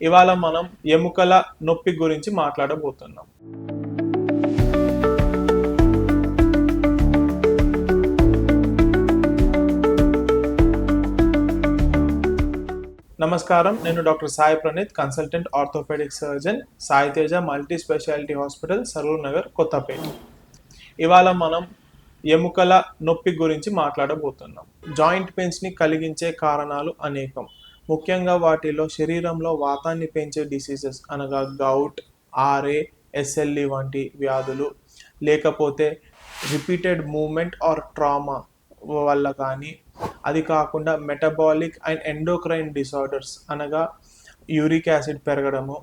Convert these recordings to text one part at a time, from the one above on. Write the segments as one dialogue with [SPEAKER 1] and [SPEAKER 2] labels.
[SPEAKER 1] ఇవాళ మనం ఎముకల నొప్పి గురించి మాట్లాడబోతున్నాం. నమస్కారం, నేను doctor Sai Praneeth, consultant orthopaedic surgeon, Sai Teja multi speciality hospital, Saroor Nagar, Kothapet. ఇవాళ మనం ఎముకల నొప్పి గురించి మాట్లాడబోతున్నాం. జాయింట్ పెయిన్స్ని కలిగించే కారణాలు అనేకం. ముఖ్యంగా వాటిలో శరీరంలో వాతాన్ని పెంచే డిసీజెస్ అనగా గౌట్, ఆర్ఏ, ఎస్ఎల్ఈ వంటి వ్యాధులు, లేకపోతే రిపీటెడ్ మూమెంట్ ఆర్ ట్రామా వల్ల కానీ, అది కాకుండా మెటబాలిక్ అండ్ ఎండోక్రైన్ డిసార్డర్స్ అనగా యూరిక్ యాసిడ్ పెరగడము,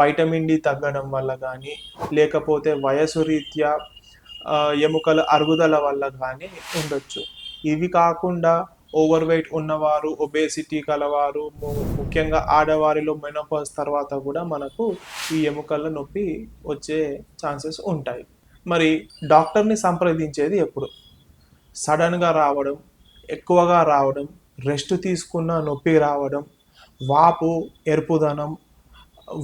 [SPEAKER 1] వైటమిన్ డి తగ్గడం వల్ల కానీ, లేకపోతే వయసు రీత్యా ఎముకల అరుగుదల వల్ల కానీ ఉండొచ్చు. ఇవి కాకుండా ఓవర్ వెయిట్ ఉన్నవారు, ఒబేసిటీ కలవారు, ముఖ్యంగా ఆడవారిలో మెనోపాజ్ తర్వాత కూడా మనకు ఈ ఎముకల నొప్పి వచ్చే ఛాన్సెస్ ఉంటాయి. మరి డాక్టర్ని సంప్రదించేది ఎప్పుడు? సడన్గా రావడం, ఎక్కువగా రావడం, రెస్ట్ తీసుకున్న నొప్పి రావడం, వాపు, ఎరుపుదనం,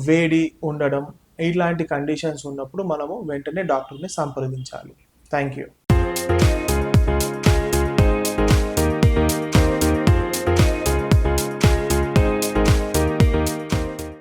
[SPEAKER 1] వేడి ఉండడం, ఇలాంటి కండిషన్స్ ఉన్నప్పుడు మనము వెంటనే డాక్టర్ని సంప్రదించాలి. Thank you.